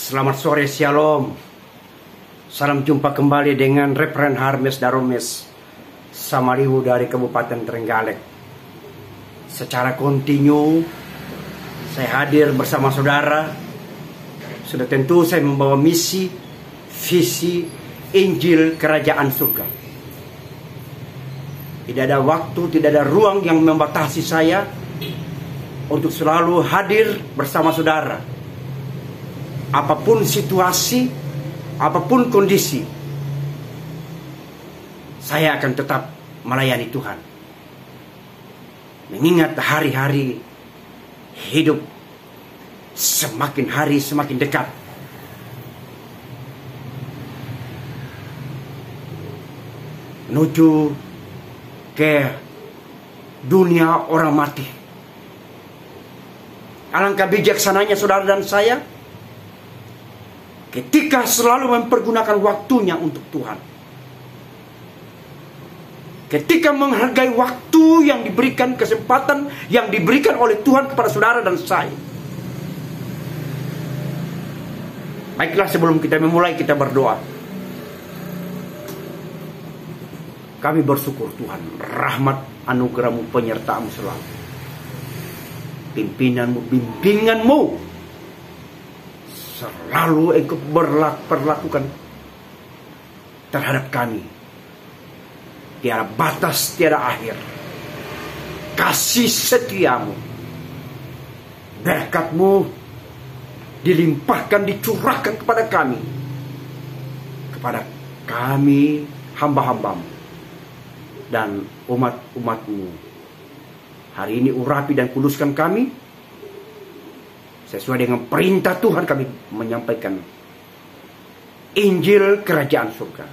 Selamat sore, Shalom. Salam jumpa kembali dengan Reverend Harmes Daromes Samariwu dari Kabupaten Trenggalek. Secara kontinu saya hadir bersama saudara. Sudah tentu saya membawa misi, visi, Injil Kerajaan Surga. Tidak ada waktu, tidak ada ruang yang membatasi saya untuk selalu hadir bersama saudara. Apapun situasi, apapun kondisi, saya akan tetap melayani Tuhan. Mengingat hari-hari hidup semakin hari semakin dekat. Menuju ke dunia orang mati. Alangkah bijaksananya saudara dan saya ketika selalu mempergunakan waktunya untuk Tuhan. Ketika menghargai waktu yang diberikan, kesempatan yang diberikan oleh Tuhan kepada saudara dan saya. Baiklah, sebelum kita memulai, kita berdoa. Kami bersyukur Tuhan, rahmat anugerah-Mu, penyertaan-Mu selalu. Pimpinanmu, bimbinganmu selalu Engkau perlakukan terhadap kami. Tiada batas, tiada akhir. Kasih setiamu, berkat-Mu dilimpahkan, dicurahkan kepada kami. Kepada kami, hamba-hamba-Mu dan umat-umat-Mu. Hari ini urapi dan kuduskan kami. Sesuai dengan perintah Tuhan kami menyampaikan Injil Kerajaan Surga.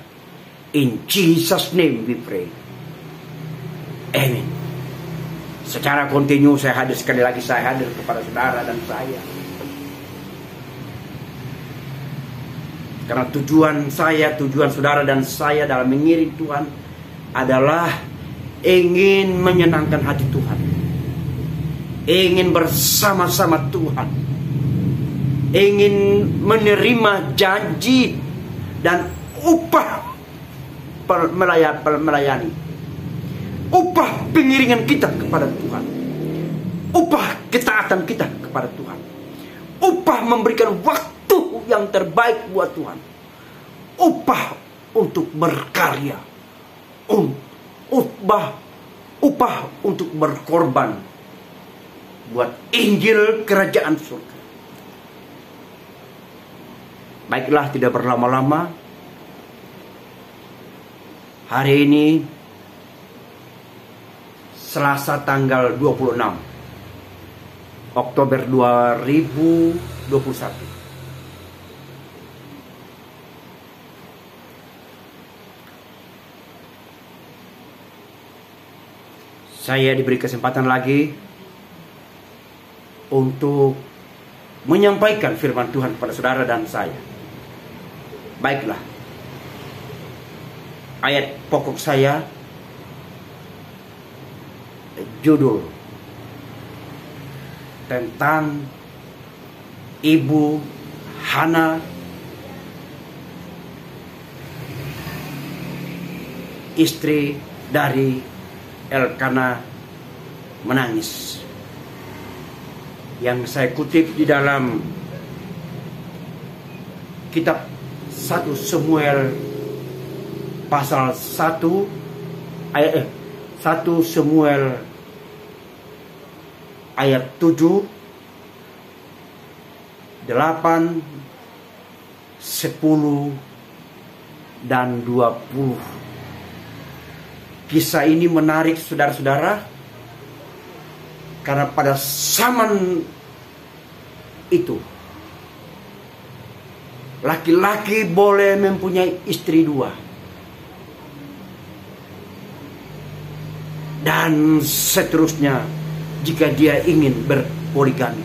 In Jesus' name we pray. Amen. Secara kontinu saya hadir, sekali lagi saya hadir kepada saudara dan saya. Karena tujuan saya, tujuan saudara dan saya dalam mengiring Tuhan adalah ingin menyenangkan hati Tuhan. Ingin bersama-sama Tuhan. Ingin menerima janji dan upah melayani. Upah pengiringan kita kepada Tuhan. Upah ketaatan kita kepada Tuhan. Upah memberikan waktu yang terbaik buat Tuhan. Upah untuk berkarya. Upah untuk berkorban buat Injil Kerajaan Surga. Baiklah, tidak berlama-lama. Hari ini Selasa tanggal 26 Oktober 2021. Saya diberi kesempatan lagi untuk menyampaikan firman Tuhan kepada saudara dan saya. Baiklah, ayat pokok saya, judul tentang Ibu Hana, istri dari Elkana menangis. Yang saya kutip di dalam kitab 1 Samuel pasal 1 ayat 1 Samuel ayat 7, 8, 10 dan 20. Kisah ini menarik saudara-saudara, karena pada zaman itu laki-laki boleh mempunyai istri 2 dan seterusnya jika dia ingin berpoligami.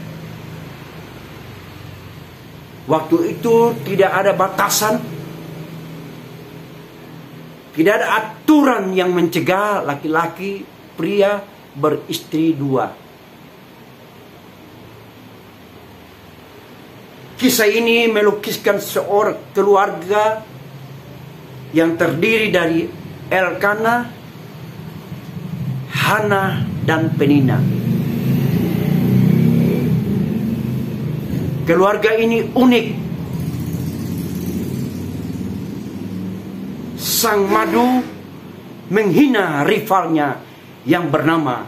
Waktu itu tidak ada batasan, tidak ada aturan yang mencegah laki-laki, pria beristri 2. Kisah ini melukiskan seorang keluarga yang terdiri dari Elkana, Hana, dan Penina. Keluarga ini unik. Sang madu menghina rivalnya yang bernama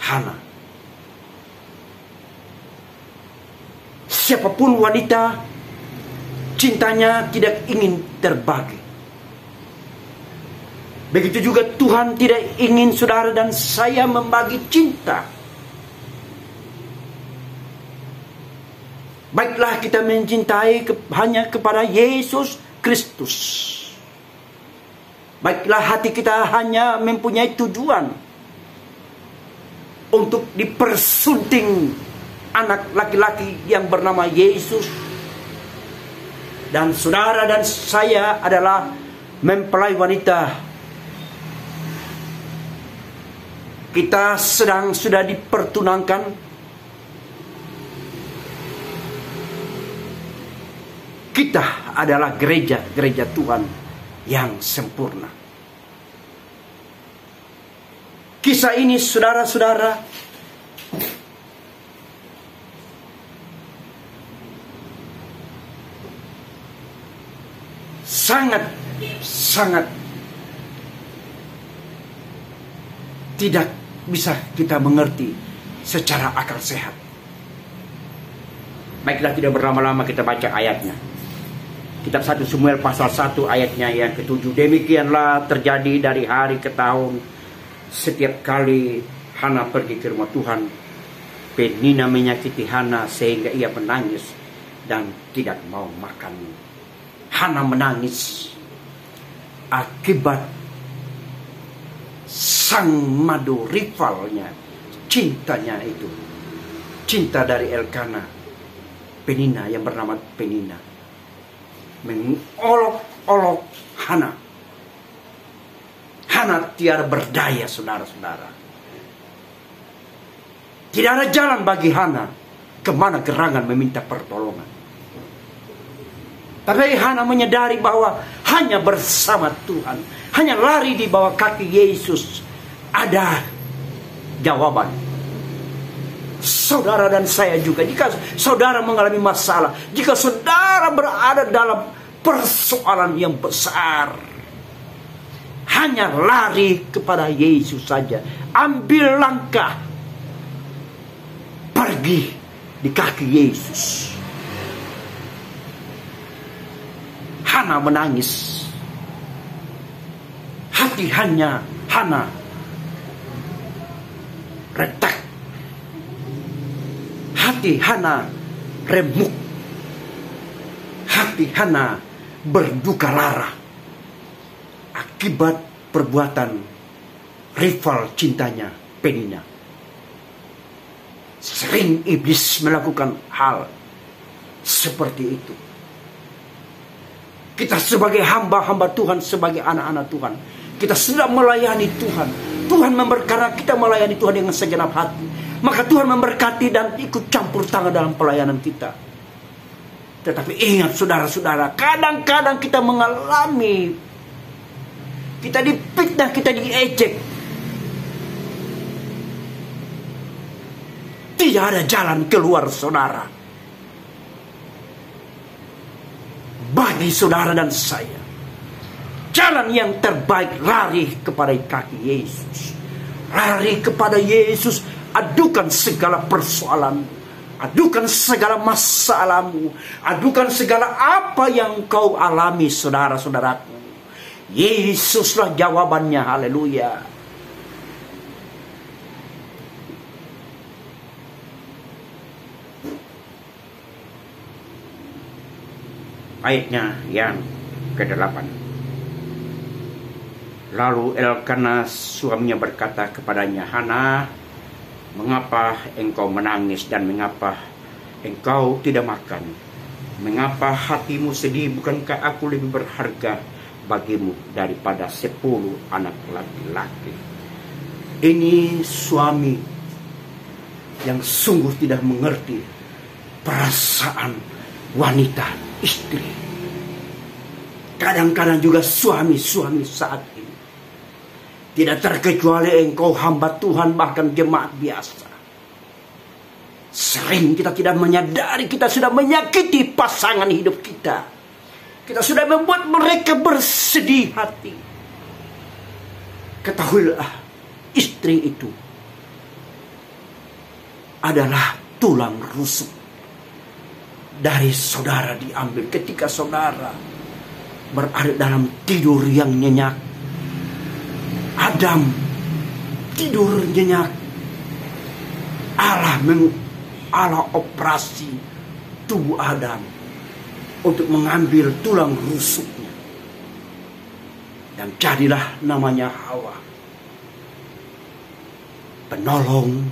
Hana. Siapapun wanita, cintanya tidak ingin terbagi. Begitu juga Tuhan tidak ingin saudara dan saya membagi cinta. Baiklah kita mencintai hanya kepada Yesus Kristus. Baiklah hati kita hanya mempunyai tujuan untuk dipersunting anak laki-laki yang bernama Yesus. Dan saudara dan saya adalah mempelai wanita. Kita sudah dipertunangkan. Kita adalah gereja Tuhan yang sempurna. Kisah ini saudara-saudara sangat tidak bisa kita mengerti secara akal sehat. Baiklah tidak berlama-lama kita baca ayatnya. Kitab 1 Samuel pasal 1 ayatnya yang ke-7. Demikianlah terjadi dari hari ke tahun, setiap kali Hana pergi ke rumah Tuhan, Penina menyakiti Hana sehingga ia menangis dan tidak mau makan. Hana menangis akibat sang madu rivalnya, cintanya itu, cinta dari Elkana, Penina yang bernama Penina, mengolok-olok Hana. Hana tiada berdaya, saudara-saudara. Tidak ada jalan bagi Hana kemana gerangan meminta pertolongan. Tapi Hana menyadari bahwa hanya bersama Tuhan, hanya lari di bawah kaki Yesus, ada jawaban. Saudara dan saya juga, jika saudara mengalami masalah, jika saudara berada dalam persoalan yang besar, hanya lari kepada Yesus saja. Ambil langkah, pergi di kaki Yesus. Hana menangis. Hati Hana retak. Hati Hana remuk. Hati Hana berduka lara akibat perbuatan rival cintanya Penina. Sering iblis melakukan hal seperti itu. Kita sebagai hamba-hamba Tuhan, sebagai anak-anak Tuhan, kita sedang melayani Tuhan. Tuhan karena kita melayani Tuhan dengan segenap hati, maka Tuhan memberkati dan ikut campur tangan dalam pelayanan kita. Tetapi ingat saudara-saudara, kadang-kadang kita mengalami, kita difitnah, kita diejek. Tidak ada jalan keluar, saudara. Bagi saudara dan saya, jalan yang terbaik lari kepada kaki Yesus. Lari kepada Yesus, adukan segala persoalan, adukan segala masalahmu, adukan segala apa yang kau alami, saudara-saudaraku. Yesuslah jawabannya, haleluya. Ayatnya yang ke-8. Lalu Elkana suaminya berkata kepadanya, Hana, mengapa engkau menangis dan mengapa engkau tidak makan? Mengapa hatimu sedih? Bukankah aku lebih berharga bagimu daripada 10 anak laki-laki? Ini suami yang sungguh tidak mengerti perasaan wanita, istri, kadang-kadang juga suami-suami saat ini, tidak terkecuali engkau hamba Tuhan, bahkan jemaat biasa, sering kita tidak menyadari kita sudah menyakiti pasangan hidup kita. Kita sudah membuat mereka bersedih hati. Ketahuilah, istri itu adalah tulang rusuk dari saudara diambil ketika saudara berada dalam tidur yang nyenyak. Adam tidur nyenyak. Allah operasi tubuh Adam untuk mengambil tulang rusuknya. Dan jadilah namanya Hawa. Penolong.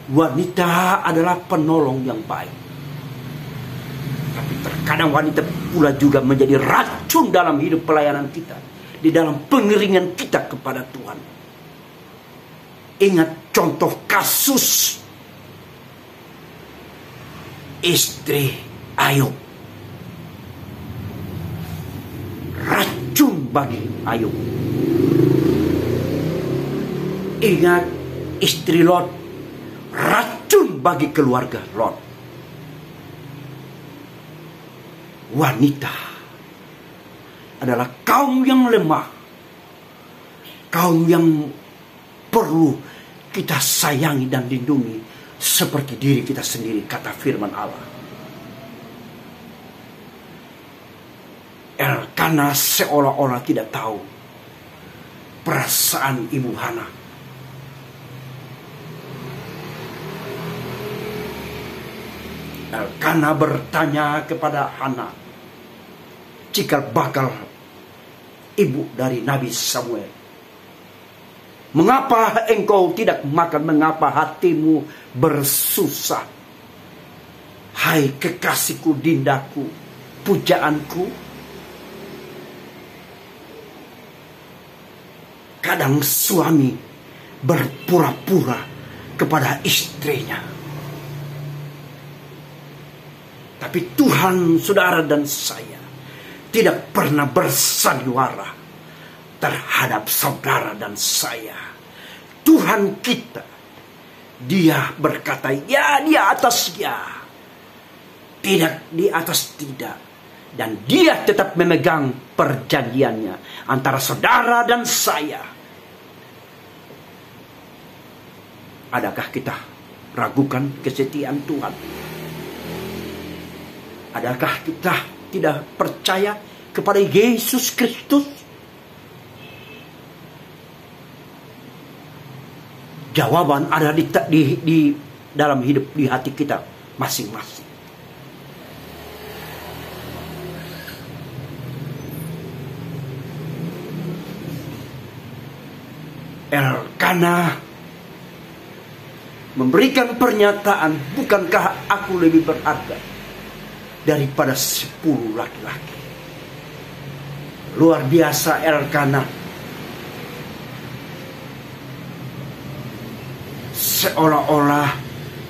Wanita adalah penolong yang baik. Tapi terkadang wanita pula juga menjadi racun dalam hidup pelayanan kita, di dalam pengeringan kita kepada Tuhan. Ingat contoh kasus istri Ayub. Racun bagi Ayub. Ingat istri Lot. Racun bagi keluarga Lot. Wanita adalah kaum yang lemah, kaum yang perlu kita sayangi dan lindungi seperti diri kita sendiri, kata firman Allah. Elkana seolah-olah tidak tahu perasaan ibu Hana. Elkana bertanya kepada Hana, cikal bakal ibu dari Nabi Samuel, mengapa engkau tidak makan? Mengapa hatimu bersusah? Hai kekasihku, dindaku, pujaanku. Kadang suami berpura-pura kepada istrinya. Tapi Tuhan, saudara dan saya, tidak pernah bersandiwara terhadap saudara dan saya. Tuhan kita, Dia berkata ya di atas ya, tidak di atas tidak. Dan Dia tetap memegang perjanjiannya antara saudara dan saya. Adakah kita ragukan kesetiaan Tuhan? Adakah kita tidak percaya kepada Yesus Kristus? Jawaban ada di dalam hidup, di hati kita masing-masing. Elkana memberikan pernyataan, bukankah aku lebih berharga daripada 10 laki-laki? Luar biasa Elkana. Seolah-olah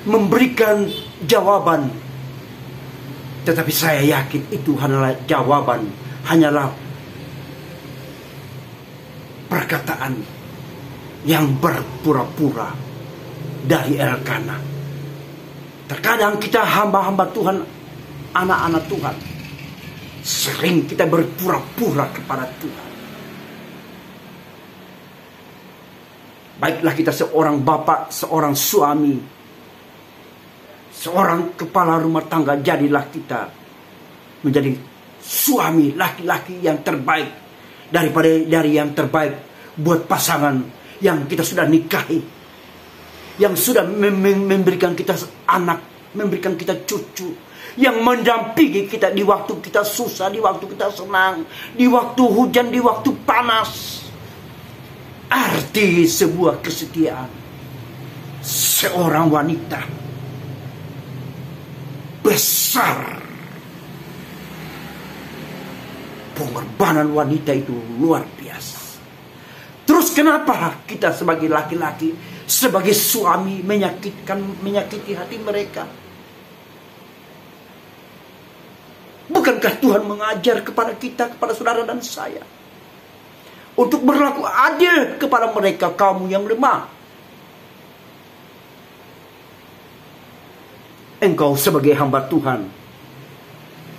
memberikan jawaban, tetapi saya yakin itu hanyalah jawaban, hanyalah perkataan yang berpura-pura dari Elkana. Terkadang kita hamba-hamba Tuhan, anak-anak Tuhan, sering kita berpura-pura kepada Tuhan. Baiklah kita seorang bapak, seorang suami, seorang kepala rumah tangga, jadilah kita menjadi suami laki-laki yang terbaik dari yang terbaik buat pasangan yang kita sudah nikahi, yang sudah memberikan kita anak, memberikan kita cucu, yang mendampingi kita di waktu kita susah, di waktu kita senang, di waktu hujan, di waktu panas. Arti sebuah kesetiaan seorang wanita besar. Pengorbanan wanita itu luar biasa. Terus kenapa kita sebagai laki-laki, sebagai suami menyakiti hati mereka? Bukankah Tuhan mengajar kepada kita, kepada saudara dan saya, untuk berlaku adil kepada mereka kaum yang lemah? Engkau sebagai hamba Tuhan,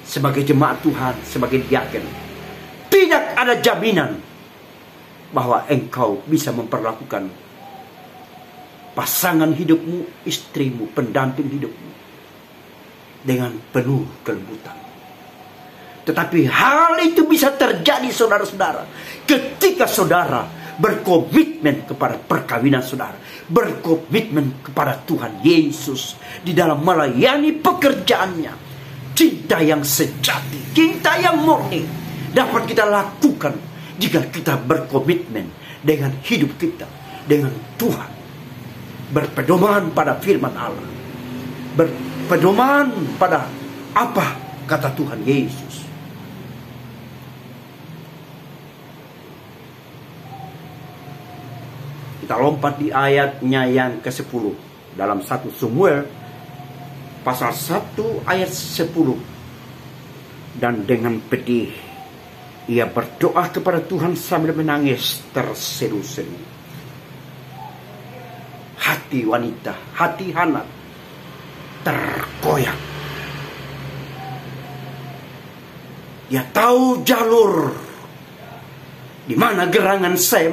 sebagai jemaat Tuhan, sebagai diaken, tidak ada jaminan bahwa engkau bisa memperlakukan pasangan hidupmu, istrimu, pendamping hidupmu dengan penuh kelembutan. Tetapi hal itu bisa terjadi, saudara-saudara, ketika saudara berkomitmen kepada perkawinan saudara, berkomitmen kepada Tuhan Yesus di dalam melayani pekerjaannya. Cinta yang sejati, cinta yang murni dapat kita lakukan jika kita berkomitmen dengan hidup kita, dengan Tuhan, berpedoman pada firman Allah, berpedoman pada apa kata Tuhan Yesus. Kita lompat di ayatnya yang ke-10 dalam 1 Samuel pasal 1 ayat 10. Dan dengan pedih ia berdoa kepada Tuhan sambil menangis terseru-seru. Hati wanita, hati Hana terkoyak. Dia tahu jalur di mana gerangan saya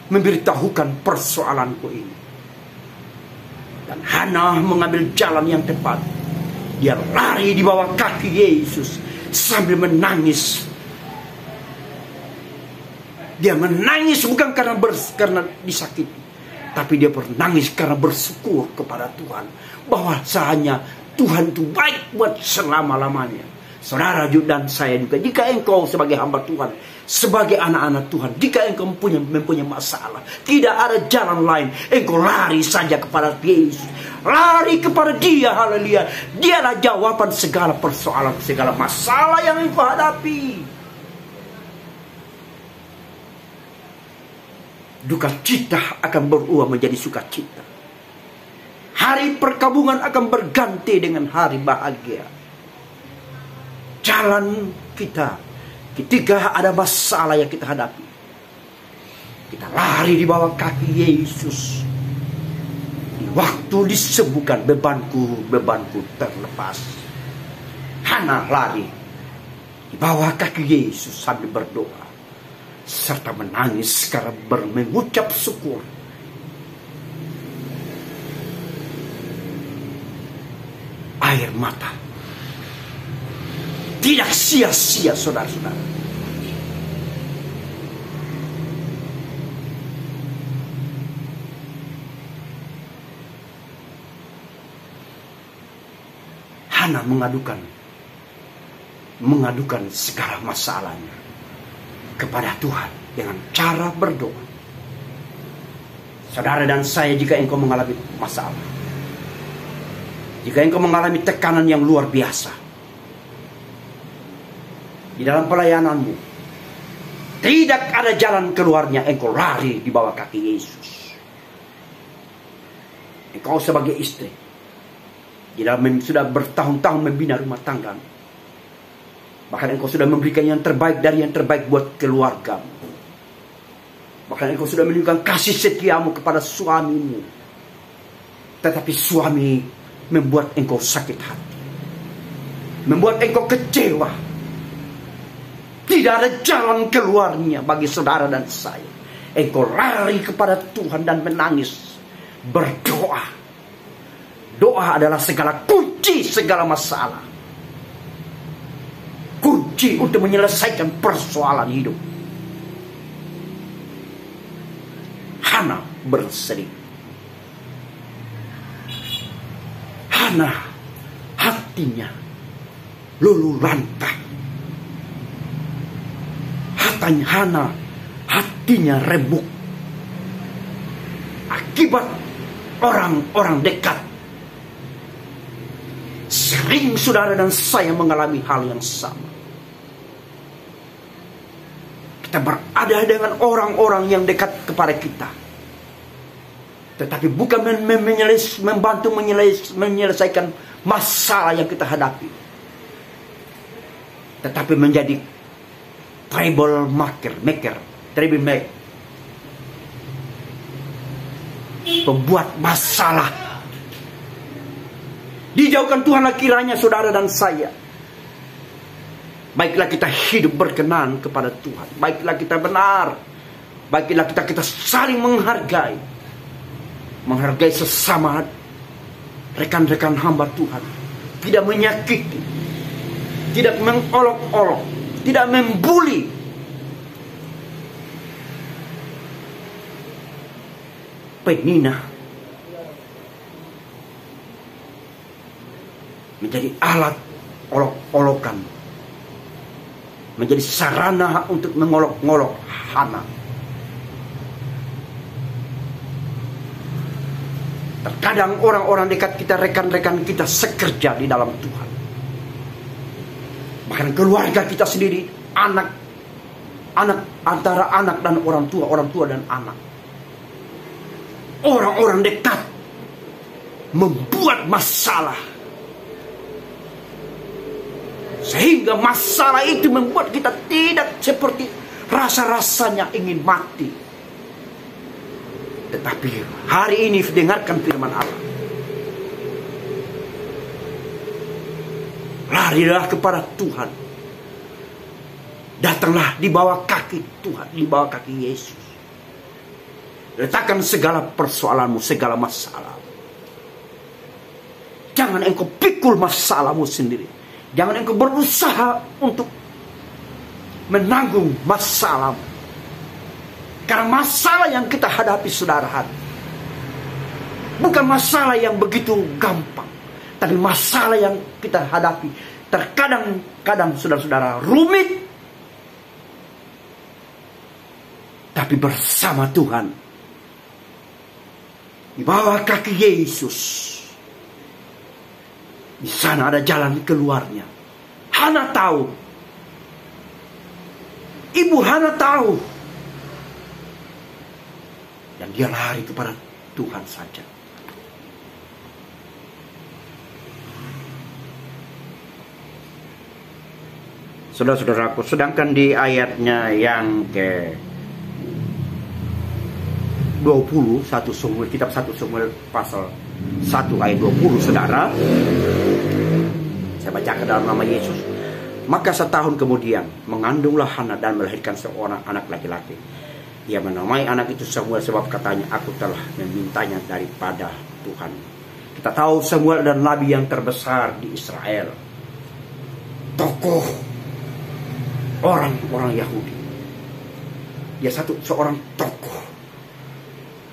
memberitahukan persoalanku ini. Dan Hana mengambil jalan yang tepat. Dia lari di bawah kaki Yesus sambil menangis. Dia menangis bukan karena disakiti, tapi dia menangis karena bersyukur kepada Tuhan bahwa sahanya Tuhan itu baik buat selama-lamanya. Saudara dan saya juga, jika engkau sebagai hamba Tuhan, sebagai anak-anak Tuhan, jika engkau mempunyai masalah, tidak ada jalan lain, engkau lari saja kepada Yesus, lari kepada Dia. Haleluya. Dialah jawaban segala persoalan, segala masalah yang engkau hadapi. Duka cita akan berubah menjadi sukacita. Hari perkabungan akan berganti dengan hari bahagia. Jalan kita ketika ada masalah yang kita hadapi, kita lari di bawah kaki Yesus. Di waktu disembuhkan, bebanku terlepas. Hana lari di bawah kaki Yesus sambil berdoa serta menangis karena mengucap syukur. Air mata tidak sia-sia, saudara-saudara. Hana mengadukan segala masalahnya kepada Tuhan dengan cara berdoa. Saudara dan saya, jika engkau mengalami masalah, jika engkau mengalami tekanan yang luar biasa di dalam pelayananmu, tidak ada jalan keluarnya, engkau lari di bawah kaki Yesus. Engkau sebagai istri, di dalam sudah bertahun-tahun membina rumah tangga, bahkan engkau sudah memberikan yang terbaik dari yang terbaik buat keluargamu, bahkan engkau sudah menunjukkan kasih setiamu kepada suamimu, tetapi suami membuat engkau sakit hati, membuat engkau kecewa. Tidak ada jalan keluarnya bagi saudara dan saya. Engkau lari kepada Tuhan dan menangis, berdoa. Doa adalah segala kunci segala masalah, kunci untuk menyelesaikan persoalan hidup. Hana bersedih. Hana hatinya luluh lantang. Hana hatinya remuk akibat orang-orang dekat. Sering saudara dan saya mengalami hal yang sama. Kita berada dengan orang-orang yang dekat kepada kita, tetapi bukan membantu menyelesaikan masalah yang kita hadapi. tetapi menjadi troublemaker, pembuat masalah. Dijauhkan Tuhanlah kiranya saudara dan saya. Baiklah kita hidup berkenan kepada Tuhan. Baiklah kita benar. Baiklah kita saling menghargai. Menghargai sesama rekan-rekan hamba Tuhan. Tidak menyakiti. Tidak mengolok-olok. Tidak membuli. Penina menjadi alat olok-olokan, menjadi sarana untuk mengolok-olok Hana. Terkadang orang-orang dekat kita, rekan-rekan kita sekerja di dalam Tuhan, bahkan keluarga kita sendiri, anak antara anak dan orang tua dan anak, orang-orang dekat membuat masalah. Sehingga masalah itu membuat kita tidak seperti rasa-rasanya ingin mati. Tetapi hari ini dengarkan firman Allah. Larilah kepada Tuhan. Datanglah di bawah kaki Tuhan, di bawah kaki Yesus. Letakkan segala persoalanmu, segala masalah. Jangan engkau pikul masalahmu sendiri. Jangan engkau berusaha untuk menanggung masalah. Karena masalah yang kita hadapi, saudara, bukan masalah yang begitu gampang. Tapi masalah yang kita hadapi terkadang saudara-saudara rumit. Tapi bersama Tuhan, di bawah kaki Yesus, di sana ada jalan keluarnya. Hana tahu. Ibu Hana tahu. Dan dia lari kepada Tuhan saja. Saudara-saudaraku, sedangkan di ayatnya yang ke 20, 1 Samuel, kitab 1 Samuel pasal 1 ayat 20, saudara. Saya bacakan dalam nama Yesus. Maka setahun kemudian mengandunglah Hana dan melahirkan seorang anak laki-laki. Ia menamai anak itu Samuel sebab katanya, aku telah memintanya daripada Tuhan. Kita tahu Samuel adalah nabi yang terbesar di Israel. Tokoh orang-orang Yahudi. Dia seorang tokoh.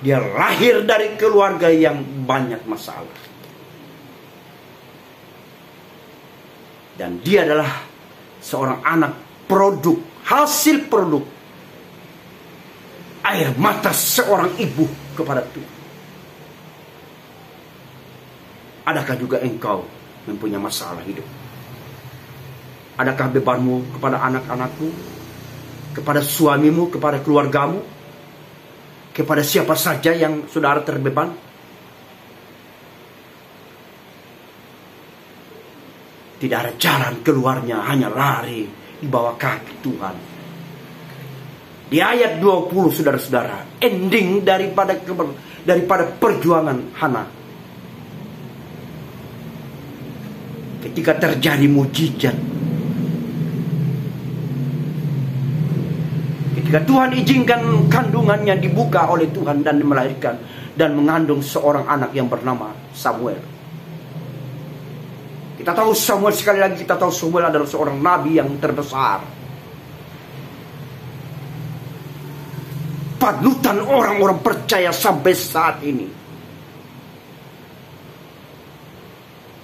Dia lahir dari keluarga yang banyak masalah. Dan dia adalah seorang anak produk, hasil produk air mata seorang ibu kepada Tuhan. Adakah juga engkau mempunyai masalah hidup? Adakah bebanmu kepada anak-anakmu, kepada suamimu, kepada keluargamu, kepada siapa saja yang saudara terbeban? Tidak ada jalan keluarnya, hanya lari di bawah kaki Tuhan. Di ayat 20, saudara-saudara, ending daripada perjuangan Hana. Ketika terjadi mujizat, ketika Tuhan izinkan kandungannya dibuka oleh Tuhan dan melahirkan dan mengandung seorang anak yang bernama Samuel. Kita tahu Samuel, sekali lagi kita tahu Samuel adalah seorang nabi yang terbesar. Panutan orang-orang percaya sampai saat ini.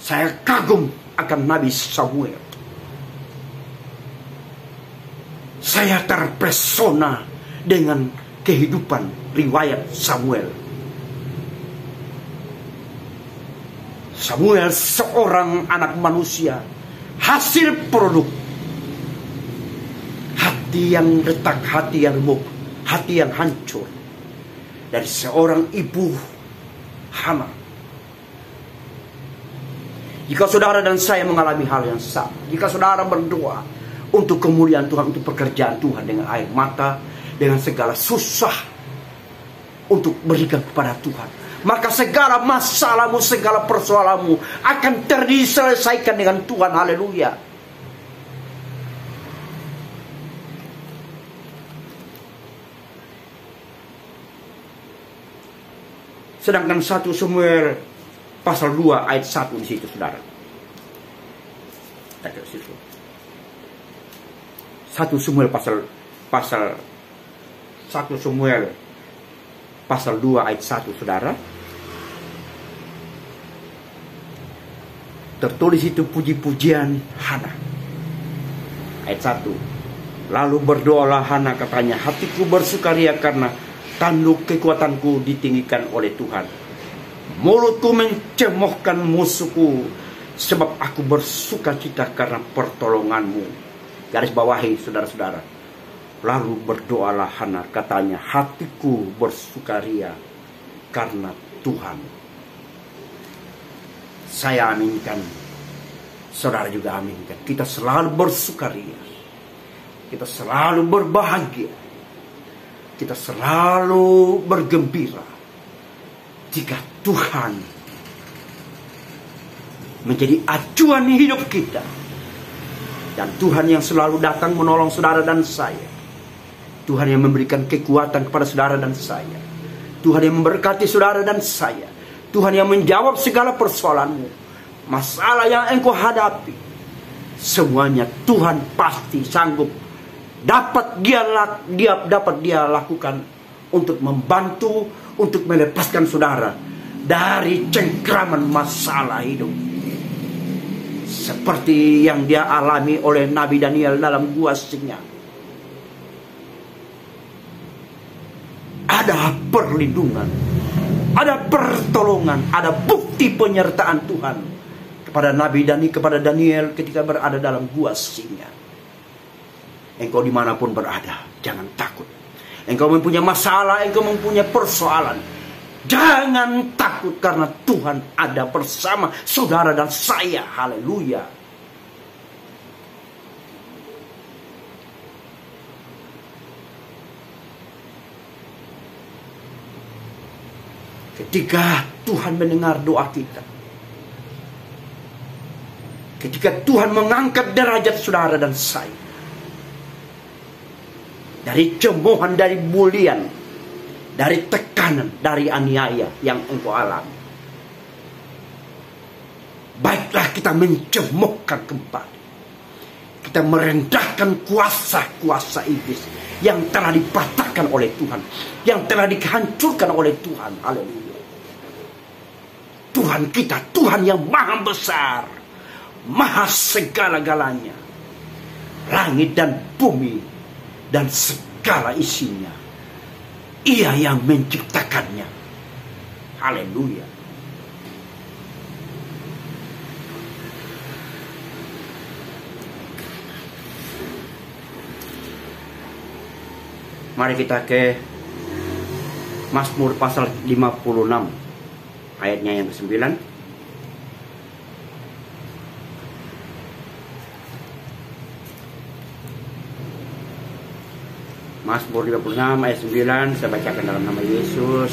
Saya kagum akan Nabi Samuel. Saya terpesona dengan kehidupan riwayat Samuel. Samuel seorang anak manusia, hasil produk hati yang retak, hati yang remuk, hati yang hancur dari seorang ibu Hana. Jika saudara dan saya mengalami hal yang sama, jika saudara berdoa, untuk kemuliaan Tuhan, untuk pekerjaan Tuhan, dengan air mata, dengan segala susah untuk berikan kepada Tuhan, maka segala masalahmu, segala persoalanmu akan diselesaikan dengan Tuhan. Haleluya. Sedangkan 1 Samuel pasal 2 ayat 1 di situ, saudara. 1 Samuel pasal 2 ayat 1, saudara. Tertulis itu puji-pujian Hana. Ayat 1. Lalu berdoalah Hana, katanya, hatiku bersukaria karena tanduk kekuatanku ditinggikan oleh Tuhan. Mulutku mencemohkan musuhku, sebab aku bersukacita karena pertolonganmu. Garis bawahi, saudara-saudara. Lalu berdoalah Hana, katanya, hatiku bersukaria karena Tuhan. Saya aminkan, saudara juga aminkan. Kita selalu bersukaria, kita selalu berbahagia, kita selalu bergembira jika Tuhan menjadi acuan hidup kita. Dan Tuhan yang selalu datang menolong saudara dan saya. Tuhan yang memberikan kekuatan kepada saudara dan saya. Tuhan yang memberkati saudara dan saya. Tuhan yang menjawab segala persoalanmu, masalah yang engkau hadapi. Semuanya Tuhan pasti sanggup dapat dia lakukan untuk membantu, untuk melepaskan saudara dari cengkraman masalah hidup. Seperti yang dia alami oleh Nabi Daniel dalam gua singa. Ada perlindungan, ada pertolongan, ada bukti penyertaan Tuhan kepada Nabi kepada Daniel ketika berada dalam gua singa. Engkau dimanapun berada, jangan takut. Engkau mempunyai masalah, engkau mempunyai persoalan, jangan takut, karena Tuhan ada bersama saudara dan saya. Haleluya. Ketika Tuhan mendengar doa kita, ketika Tuhan mengangkat derajat saudara dan saya dari cemoohan, dari bulian, dari tekanan, dari aniaya yang engkau alami, baiklah kita mencemohkan kembali, kita merendahkan kuasa-kuasa iblis yang telah dipatahkan oleh Tuhan, yang telah dihancurkan oleh Tuhan. Haleluya. Tuhan kita, Tuhan yang maha besar, maha segala-galanya, langit dan bumi dan segala isinya, Ia yang menciptakannya. Haleluya. Mari kita ke Mazmur pasal 56 ayatnya yang ke-9. Mazmur 56 ayat 9, saya bacakan dalam nama Yesus.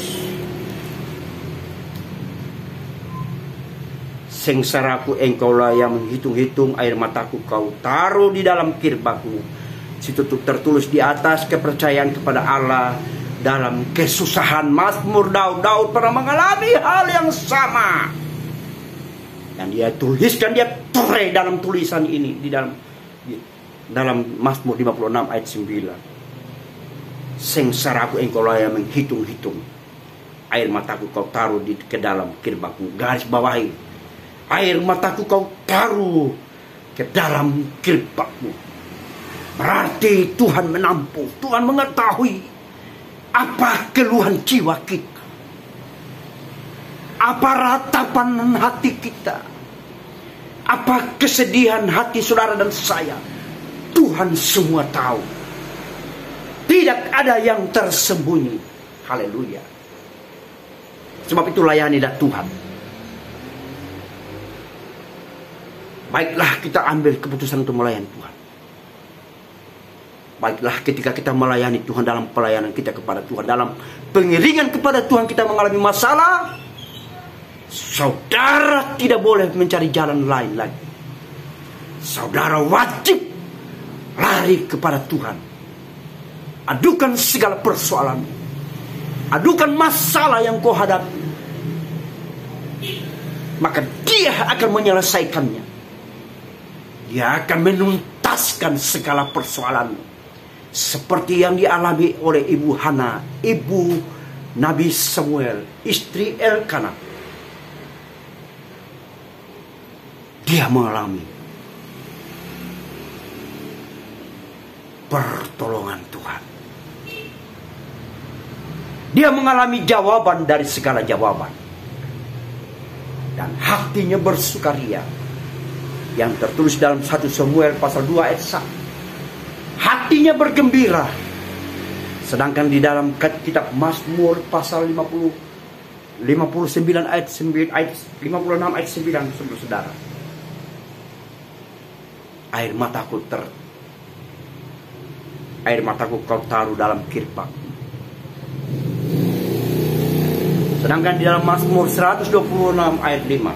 Sengsaraku engkaulah yang menghitung-hitung, air mataku kau taruh di dalam kirbakmu. Situ tertulis di atas kepercayaan kepada Allah dalam kesusahan. Mazmur Daud pernah mengalami hal yang sama, dan dia tuliskan, dia turai dalam tulisan ini di dalam Mazmur 56 ayat 9. Sengsaraku engkaulah yang menghitung-hitung, air mataku kau taruh ke dalam kirbakmu. Garis bawahi, air mataku kau taruh ke dalam kirbakmu. Berarti Tuhan menampung, Tuhan mengetahui apa keluhan jiwa kita, apa ratapan hati kita, apa kesedihan hati saudara dan saya. Tuhan semua tahu. Tidak ada yang tersembunyi. Haleluya. Sebab itu layanilah Tuhan. Baiklah kita ambil keputusan untuk melayani Tuhan. Baiklah ketika kita melayani Tuhan, dalam pelayanan kita kepada Tuhan, dalam pengiringan kepada Tuhan kita mengalami masalah, saudara tidak boleh mencari jalan lain lagi. Saudara wajib lari kepada Tuhan. Adukan segala persoalan, adukan masalah yang kau hadapi, maka Dia akan menyelesaikannya. Dia akan menuntaskan segala persoalan, seperti yang dialami oleh Ibu Hana, ibu Nabi Samuel, istri Elkanah. Dia mengalami pertolongan Tuhan. Dia mengalami jawaban dari segala jawaban, dan hatinya bersukaria, yang tertulis dalam 1 Samuel pasal 2 ayat 1. Hatinya bergembira. Sedangkan di dalam kitab Mazmur pasal 59 ayat 9, ayat 56 ayat 9, saudara. Air mataku kau taruh dalam kirpak. Sedangkan di dalam Mazmur 126 ayat 5,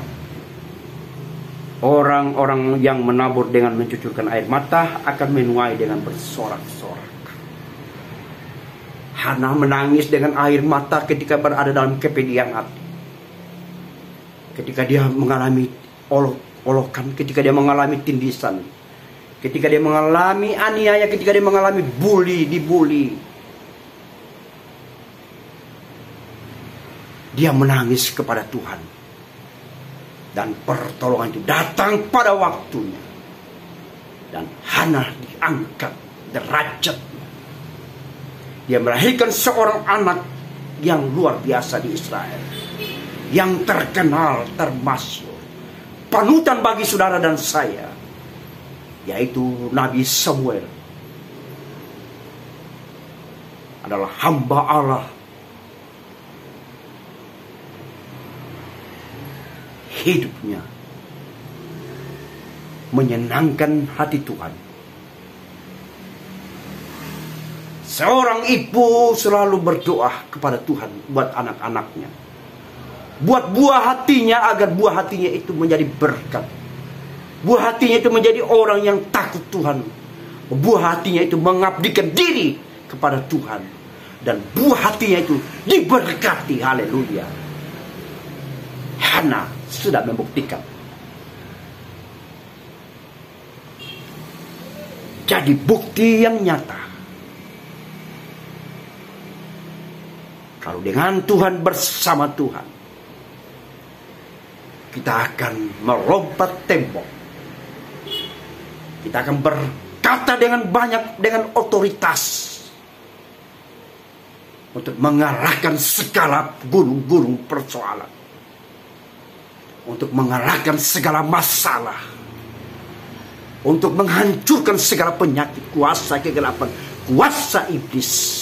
orang-orang yang menabur dengan mencucurkan air mata akan menuai dengan bersorak-sorak. Hana menangis dengan air mata ketika berada dalam kepedihan hati. Ketika dia mengalami olokan, ketika dia mengalami tindisan, ketika dia mengalami aniaya, ketika dia mengalami dibully. Dia menangis kepada Tuhan. Dan pertolongan itu datang pada waktunya. Dan Hana diangkat derajatnya. Dia melahirkan seorang anak yang luar biasa di Israel, yang terkenal, termasyhur, panutan bagi saudara dan saya, yaitu Nabi Samuel. Adalah hamba Allah, hidupnya menyenangkan hati Tuhan. Seorang ibu selalu berdoa kepada Tuhan buat anak-anaknya, buat buah hatinya, agar buah hatinya itu menjadi berkat. Buah hatinya itu menjadi orang yang takut Tuhan. Buah hatinya itu mengabdikan diri kepada Tuhan. Dan buah hatinya itu diberkati. Haleluya. Hana sudah membuktikan. Jadi bukti yang nyata. Kalau dengan Tuhan, bersama Tuhan, kita akan melompat tembok. Kita akan berkata dengan banyak, dengan otoritas, untuk mengalahkan segala gunung-gunung persoalan, untuk mengalahkan segala masalah, untuk menghancurkan segala penyakit, kuasa kegelapan, kuasa iblis,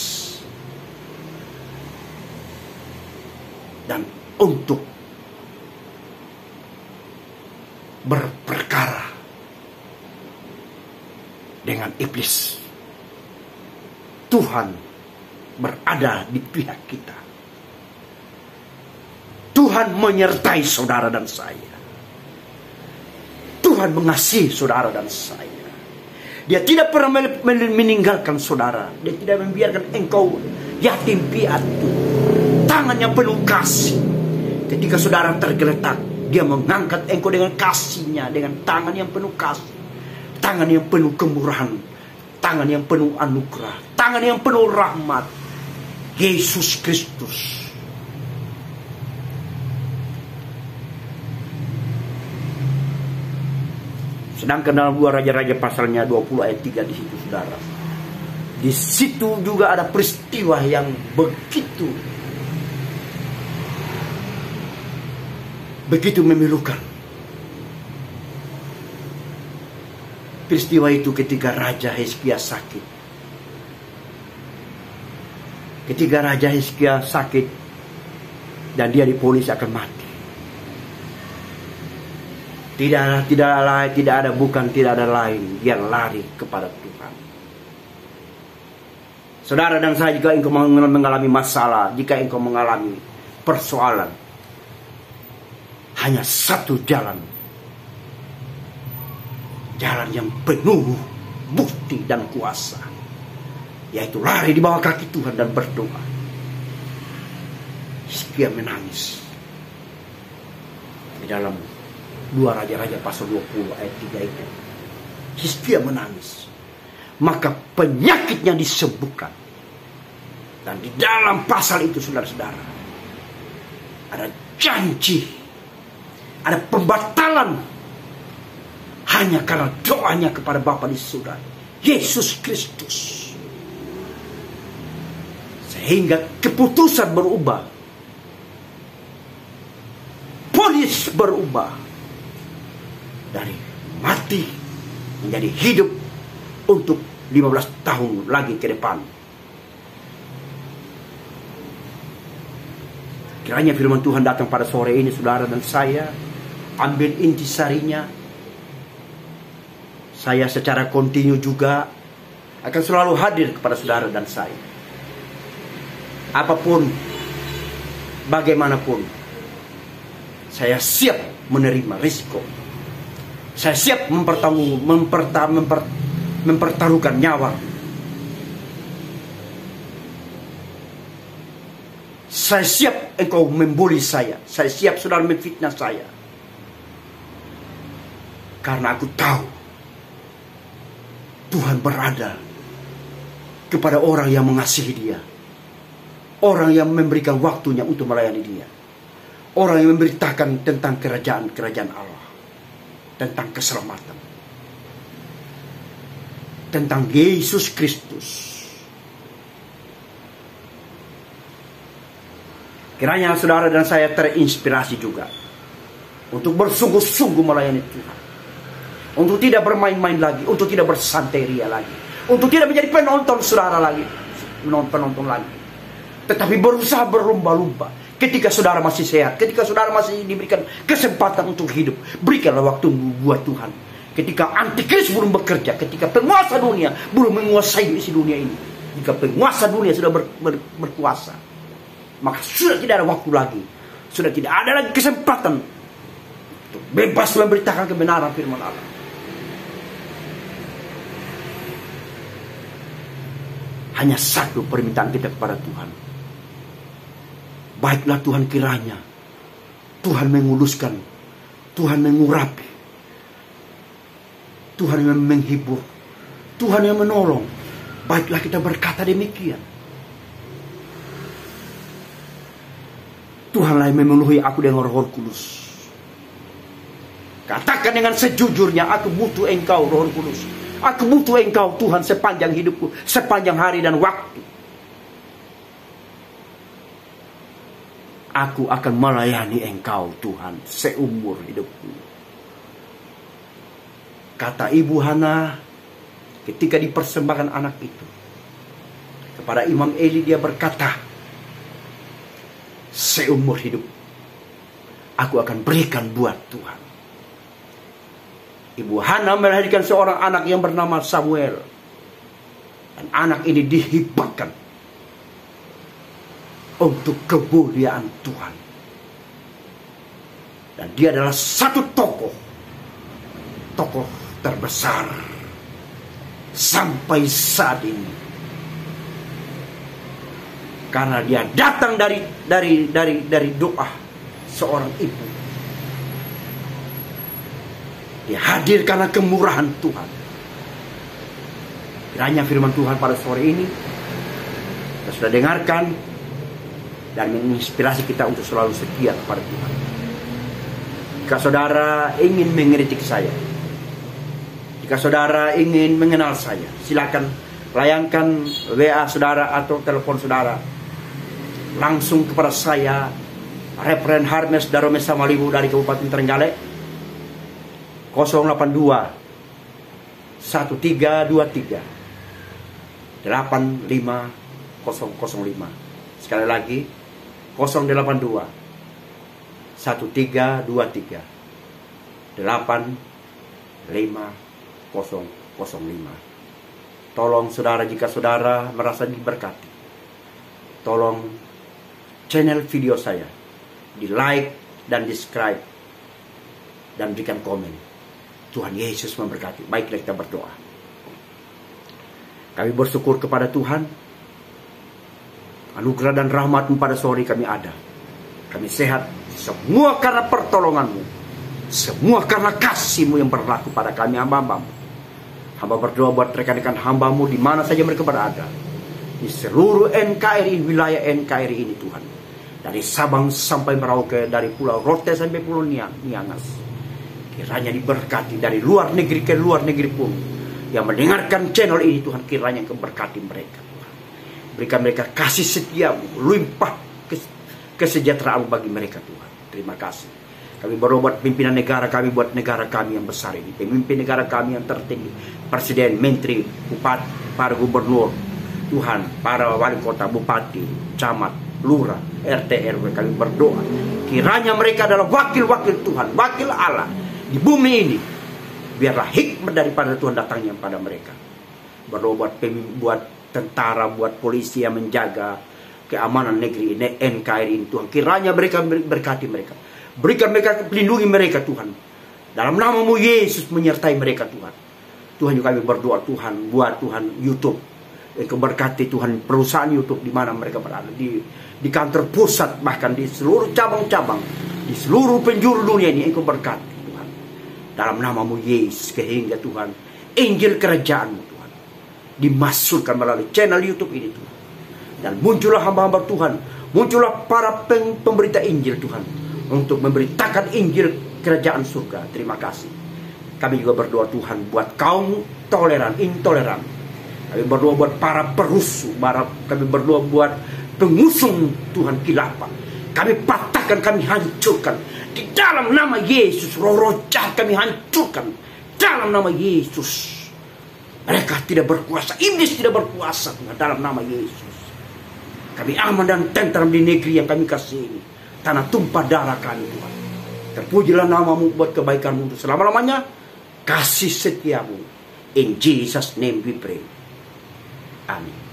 dan untuk berperkara dengan iblis. Tuhan berada di pihak kita. Tuhan menyertai saudara dan saya. Tuhan mengasihi saudara dan saya. Dia tidak pernah meninggalkan saudara. Dia tidak membiarkan engkau yatim piatu. Tangannya penuh kasih. Ketika saudara tergeletak, dia mengangkat engkau dengan kasihnya, dengan tangan yang penuh kasih, tangan yang penuh kemurahan, tangan yang penuh anugerah, tangan yang penuh rahmat. Yesus Kristus. Sedangkan dalam 2 Raja-Raja pasalnya 20 ayat 3 di situ, saudara, di situ juga ada peristiwa yang begitu memilukan. Peristiwa itu ketika Raja Hizkia sakit. Ketika Raja Hizkia sakit dan dia divonis akan mati. Tidak ada lain yang lari kepada Tuhan. Saudara dan saya, jika engkau mengalami masalah, jika engkau mengalami persoalan, hanya satu jalan. Jalan yang penuh bukti dan kuasa, yaitu lari di bawah kaki Tuhan dan berdoa. Hizkia menangis. Di dalam 2 Raja-Raja pasal 20 ayat 3 itu, Hizkia menangis. Maka penyakitnya disembuhkan. Dan di dalam pasal itu, saudara-saudara, ada janji, ada pembatalan, hanya karena doanya kepada Bapa di surga, Yesus Kristus. Sehingga keputusan berubah, ponis berubah, dari mati menjadi hidup untuk 15 tahun lagi ke depan. Kiranya firman Tuhan datang pada sore ini, saudara dan saya, ambil intisarinya. Saya secara kontinu juga akan selalu hadir kepada saudara dan saya. Apapun, bagaimanapun, saya siap menerima risiko. Saya siap mempertaruhkan nyawa. Saya siap engkau membuli saya. Saya siap saudara memfitnah saya. Karena aku tahu Tuhan berada kepada orang yang mengasihi dia. Orang yang memberikan waktunya untuk melayani dia. Orang yang memberitakan tentang kerajaan Allah. Tentang keselamatan. Tentang Yesus Kristus. Kiranya saudara dan saya terinspirasi juga untuk bersungguh-sungguh melayani Tuhan. Untuk tidak bermain-main lagi, untuk tidak bersanteria lagi, untuk tidak menjadi penonton saudara lagi, penonton lagi. Tetapi berusaha berlomba-lomba. Ketika saudara masih sehat, ketika saudara masih diberikan kesempatan untuk hidup, berikanlah waktu buat Tuhan. Ketika antikris belum bekerja, ketika penguasa dunia belum menguasai isi dunia ini, jika penguasa dunia sudah berkuasa, maka sudah tidak ada waktu lagi, sudah tidak ada lagi kesempatan untuk bebas memberitakan kebenaran firman Allah. Hanya satu permintaan kita kepada Tuhan. Baiklah Tuhan, kiranya Tuhan menguluskan, Tuhan mengurapi, Tuhan yang menghibur, Tuhan yang menolong. Baiklah kita berkata demikian. Tuhanlah yang memenuhi aku dengan Roh Kudus. Katakan dengan sejujurnya, aku butuh Engkau Roh Kudus. Aku butuh Engkau Tuhan sepanjang hidupku, sepanjang hari dan waktu. Aku akan melayani Engkau Tuhan seumur hidupku. Kata Ibu Hana ketika dipersembahkan anak itu kepada Imam Eli, dia berkata, seumur hidup aku akan berikan buat Tuhan. Ibu Hana melahirkan seorang anak yang bernama Samuel. Dan anak ini dihibahkan untuk kemuliaan Tuhan. Dan dia adalah satu tokoh terbesar sampai saat ini. Karena dia datang dari doa seorang ibu. Dia hadir karena kemurahan Tuhan. Kiranya firman Tuhan pada sore ini kita sudah dengarkan dan menginspirasi kita untuk selalu setia kepada Tuhan. Jika saudara ingin mengkritik saya, jika saudara ingin mengenal saya, silakan layangkan WA saudara atau telepon saudara langsung kepada saya, Reverend Harmes Darome Samalibu dari Kabupaten Trenggalek, 082 1323 85005. Sekali lagi 082 1323 85005. Tolong saudara, jika saudara merasa diberkati, tolong channel video saya di like dan di subscribe dan berikan komen. Tuhan Yesus memberkati. Baiklah, kita berdoa. Kami bersyukur kepada Tuhan, anugerah dan rahmat-Mu pada sore kami ada. Kami sehat, semua karena pertolongan-Mu, semua karena kasih-Mu yang berlaku pada kami hamba-hamba-Mu. Hamba berdoa buat rekan-rekan hamba-Mu di mana saja mereka berada, di seluruh NKRI, wilayah NKRI ini Tuhan, dari Sabang sampai Merauke, dari Pulau Rote sampai Pulau Niangas. Kiranya diberkati dari luar negeri ke luar negeri pun yang mendengarkan channel ini Tuhan, kiranya Engkau berkati mereka Tuhan. Berikan mereka kasih setia-Mu, limpah kesejahteraan bagi mereka Tuhan. Terima kasih. Kami berdoa buat pimpinan negara kami, buat negara kami yang besar ini, pemimpin negara kami yang tertinggi, presiden, menteri, bupati, para gubernur Tuhan, para wali kota, bupati, camat, lurah, RT, RW. Kami berdoa kiranya mereka adalah wakil-wakil Tuhan, wakil Allah di bumi ini. Biarlah hikmat daripada Tuhan datangnya pada mereka. Berdoa buat tentara, buat polisi yang menjaga keamanan negeri ini, NKRI ini Tuhan. Kiranya mereka berkati mereka, berikan mereka, pelindungi mereka Tuhan. Dalam nama-Mu Yesus menyertai mereka Tuhan. Tuhan juga kami berdoa Tuhan, buat Tuhan YouTube, Engkau berkati Tuhan perusahaan YouTube di mana mereka berada, di kantor pusat, bahkan di seluruh cabang-cabang, di seluruh penjuru dunia ini Engkau berkati Tuhan. Dalam nama-Mu Yesus, sehingga Tuhan Injil kerajaan-Mu Tuhan dimasukkan melalui channel YouTube ini Tuhan. Dan muncullah hamba-hamba Tuhan, muncullah para pemberita Injil Tuhan, untuk memberitakan Injil kerajaan surga. Terima kasih. Kami juga berdoa Tuhan buat kaum toleran, intoleran. Kami berdoa buat para perusuh, kami berdoa buat pengusung Tuhan khilafah. Kami patahkan, kami hancurkan di dalam nama Yesus. Roh-roh jahat kami hancurkan dalam nama Yesus. Mereka tidak berkuasa, iblis tidak berkuasa dalam nama Yesus. Kami aman dan tentram di negeri yang kami kasih ini, tanah tumpah darah kami Tuhan. Terpujilah nama-Mu buat kebaikan-Mu untuk selama-lamanya. Kasih setia-Mu. In Jesus' name we pray. Amin.